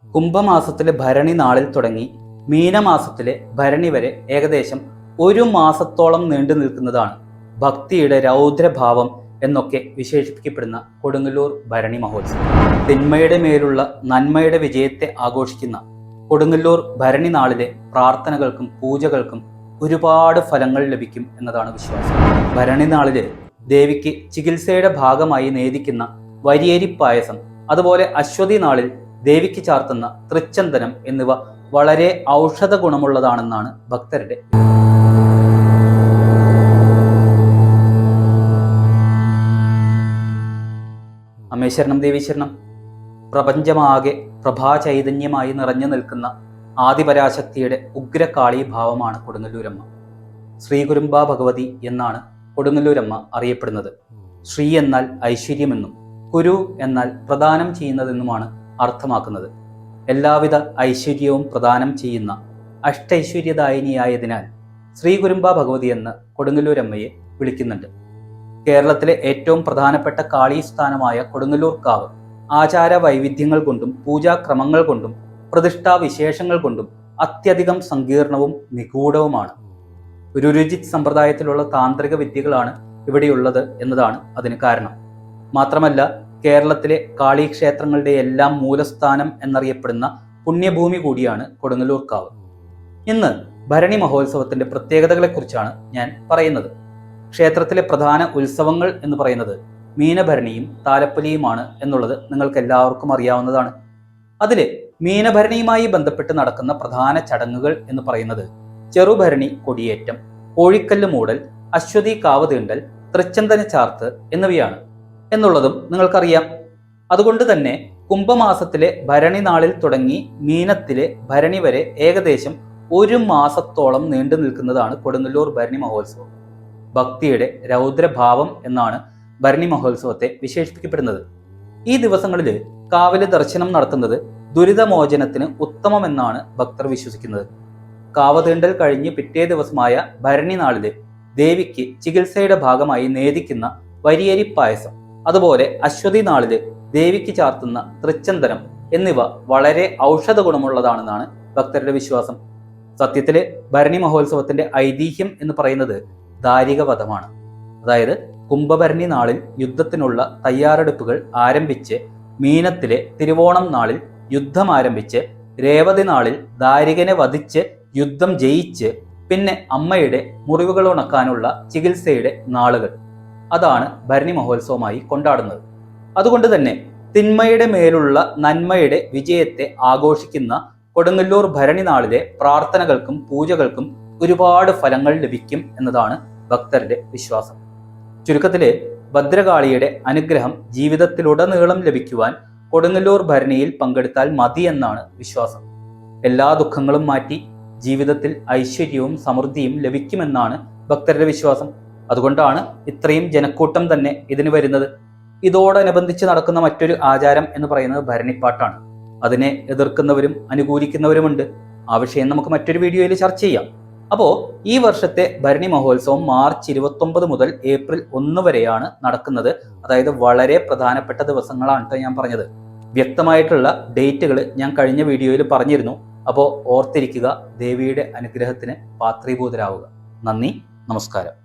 കുംഭമാസത്തിലെ ഭരണി നാളിൽ തുടങ്ങി മീനമാസത്തിലെ ഭരണി വരെ ഏകദേശം 1 മാസത്തോളം നീണ്ടു നിൽക്കുന്നതാണ് ഭക്തിയുടെ രൗദ്രഭാവം എന്നൊക്കെ വിശേഷിപ്പിക്കപ്പെടുന്ന കൊടുങ്ങല്ലൂർ ഭരണി മഹോത്സവം. തിന്മയുടെ മേലുള്ള നന്മയുടെ വിജയത്തെ ആഘോഷിക്കുന്ന കൊടുങ്ങല്ലൂർ ഭരണി നാളിലെ പ്രാർത്ഥനകൾക്കും പൂജകൾക്കും ഒരുപാട് ഫലങ്ങൾ ലഭിക്കും എന്നതാണ് വിശ്വാസം. ഭരണി നാളില് ദേവിക്ക് ചികിത്സയുടെ ഭാഗമായി നേദിക്കുന്ന വരിയേരി പായസം, അതുപോലെ അശ്വതി നാളിൽ ദേവിക്ക് ചാർത്തുന്ന തൃച്ചന്ദനം എന്നിവ വളരെ ഔഷധ ഗുണമുള്ളതാണെന്നാണ് ഭക്തരുടെ. അമേശ്വരണം ദേവീശ്വരണം. പ്രപഞ്ചമാകെ പ്രഭാചൈതന്യമായി നിറഞ്ഞു നിൽക്കുന്ന ആദിപരാശക്തിയുടെ ഉഗ്രകാളി ഭാവമാണ് കൊടുങ്ങല്ലൂരമ്മ. ശ്രീകുരുംബ ഭഗവതി എന്നാണ് കൊടുങ്ങല്ലൂരമ്മ അറിയപ്പെടുന്നത്. ശ്രീ എന്നാൽ ഐശ്വര്യമെന്നും കുരു എന്നാൽ പ്രദാനം ചെയ്യുന്നതെന്നുമാണ് അർത്ഥമാക്കുന്നത്. എല്ലാവിധ ഐശ്വര്യവും പ്രദാനം ചെയ്യുന്ന അഷ്ടൈശ്വര്യദായിനിയായതിനാൽ ശ്രീകുരുംബ ഭഗവതി എന്ന് കൊടുങ്ങല്ലൂരമ്മയെ വിളിക്കുന്നുണ്ട്. കേരളത്തിലെ ഏറ്റവും പ്രധാനപ്പെട്ട കാളീസ്ഥാനമായ കൊടുങ്ങല്ലൂർ കാവ് ആചാര വൈവിധ്യങ്ങൾ കൊണ്ടും പൂജാക്രമങ്ങൾ കൊണ്ടും പ്രതിഷ്ഠാവിശേഷങ്ങൾ കൊണ്ടും അത്യധികം സങ്കീർണവും നിഗൂഢവുമാണ്. രുരുജിത് സമ്പ്രദായത്തിലുള്ള താന്ത്രിക വിദ്യകളാണ് ഇവിടെയുള്ളത് എന്നതാണ് അതിന് കാരണം. മാത്രമല്ല, കേരളത്തിലെ കാളി ക്ഷേത്രങ്ങളുടെ എല്ലാം മൂലസ്ഥാനം എന്നറിയപ്പെടുന്ന പുണ്യഭൂമി കൂടിയാണ് കൊടുങ്ങല്ലൂർ കാവ്. ഇന്ന് ഭരണി മഹോത്സവത്തിന്റെ പ്രത്യേകതകളെക്കുറിച്ചാണ് ഞാൻ പറയുന്നത്. ക്ഷേത്രത്തിലെ പ്രധാന ഉത്സവങ്ങൾ എന്ന് പറയുന്നത് മീനഭരണിയും താലപ്പൊലിയുമാണ് എന്നുള്ളത് നിങ്ങൾക്ക് എല്ലാവർക്കും അറിയാവുന്നതാണ്. അതില് മീനഭരണിയുമായി ബന്ധപ്പെട്ട് നടക്കുന്ന പ്രധാന ചടങ്ങുകൾ എന്ന് പറയുന്നത് ചെറുഭരണി കൊടിയേറ്റം, കോഴിക്കല്ല് മൂടൽ, അശ്വതി കാവ് തീണ്ടൽ, തൃച്ചന്ദന ചാർത്ത് എന്നിവയാണ് എന്നുള്ളതും നിങ്ങൾക്കറിയാം. അതുകൊണ്ട് തന്നെ കുംഭമാസത്തിലെ ഭരണി നാളിൽ തുടങ്ങി മീനത്തിലെ ഭരണി വരെ ഏകദേശം 1 മാസത്തോളം നീണ്ടു നിൽക്കുന്നതാണ് കൊടുങ്ങല്ലൂർ ഭരണി മഹോത്സവം. ഭക്തിയുടെ രൗദ്രഭാവം എന്നാണ് ഭരണി മഹോത്സവത്തെ വിശേഷിപ്പിക്കപ്പെടുന്നത്. ഈ ദിവസങ്ങളിൽ കാവിലെ ദർശനം നടത്തുന്നത് ദുരിതമോചനത്തിന് ഉത്തമമെന്നാണ് ഭക്തർ വിശ്വസിക്കുന്നത്. കാവ് തീണ്ടൽ കഴിഞ്ഞ് പിറ്റേ ദിവസമായ ഭരണി നാളില് ദേവിക്ക് ചികിത്സയുടെ ഭാഗമായി നേദിക്കുന്ന വരിയേരി പായസം, അതുപോലെ അശ്വതി നാളില് ദേവിക്ക് ചാർത്തുന്ന തൃച്ചന്ദനം എന്നിവ വളരെ ഔഷധ ഗുണമുള്ളതാണെന്നാണ് ഭക്തരുടെ വിശ്വാസം. സത്യത്തില് ഭരണി മഹോത്സവത്തിന്റെ ഐതിഹ്യം എന്ന് പറയുന്നത് ദാരികവധമാണ്. അതായത് കുംഭഭരണി നാളിൽ യുദ്ധത്തിനുള്ള തയ്യാറെടുപ്പുകൾ ആരംഭിച്ച് മീനത്തിലെ തിരുവോണം നാളിൽ യുദ്ധം ആരംഭിച്ച് രേവതി നാളിൽ ദാരികനെ വധിച്ച് യുദ്ധം ജയിച്ച് പിന്നെ അമ്മയുടെ മുറിവുകൾ ഉണക്കാനുള്ള ചികിത്സയുടെ നാളുകൾ, അതാണ് ഭരണി മഹോത്സവമായി കൊണ്ടാടുന്നത്. അതുകൊണ്ട് തന്നെ തിന്മയുടെ മേലുള്ള നന്മയുടെ വിജയത്തെ ആഘോഷിക്കുന്ന കൊടുങ്ങല്ലൂർ ഭരണി നാളിലെ പ്രാർത്ഥനകൾക്കും പൂജകൾക്കും ഒരുപാട് ഫലങ്ങൾ ലഭിക്കും എന്നതാണ് ഭക്തരുടെ വിശ്വാസം. ചുരുക്കത്തില് ഭദ്രകാളിയുടെ അനുഗ്രഹം ജീവിതത്തിലുടനീളം ലഭിക്കുവാൻ കൊടുങ്ങല്ലൂർ ഭരണിയിൽ പങ്കെടുത്താൽ മതി എന്നാണ് വിശ്വാസം. എല്ലാ ദുഃഖങ്ങളും മാറ്റി ജീവിതത്തിൽ ഐശ്വര്യവും സമൃദ്ധിയും ലഭിക്കുമെന്നാണ് ഭക്തരുടെ വിശ്വാസം. അതുകൊണ്ടാണ് ഇത്രയും ജനക്കൂട്ടം തന്നെ ഇതിന് വരുന്നത്. ഇതോടനുബന്ധിച്ച് നടക്കുന്ന മറ്റൊരു ആചാരം എന്ന് പറയുന്നത് ഭരണിപ്പാട്ടാണ്. അതിനെ എതിർക്കുന്നവരും അനുകൂലിക്കുന്നവരുമുണ്ട്. ആ വിഷയം നമുക്ക് മറ്റൊരു വീഡിയോയിൽ ചർച്ച ചെയ്യാം. അപ്പോൾ ഈ വർഷത്തെ ഭരണി മഹോത്സവം മാർച്ച് 29 മുതൽ ഏപ്രിൽ 1 വരെയാണ് നടക്കുന്നത്. അതായത് വളരെ പ്രധാനപ്പെട്ട ദിവസങ്ങളാണ് ഞാൻ പറഞ്ഞത്. വ്യക്തമായിട്ടുള്ള ഡേറ്റുകൾ ഞാൻ കഴിഞ്ഞ വീഡിയോയിൽ പറഞ്ഞിരുന്നു. അപ്പോൾ ഓർത്തിരിക്കുക, ദേവിയുടെ അനുഗ്രഹത്തിന് പാത്രീഭൂതരാവുക. നന്ദി, നമസ്കാരം.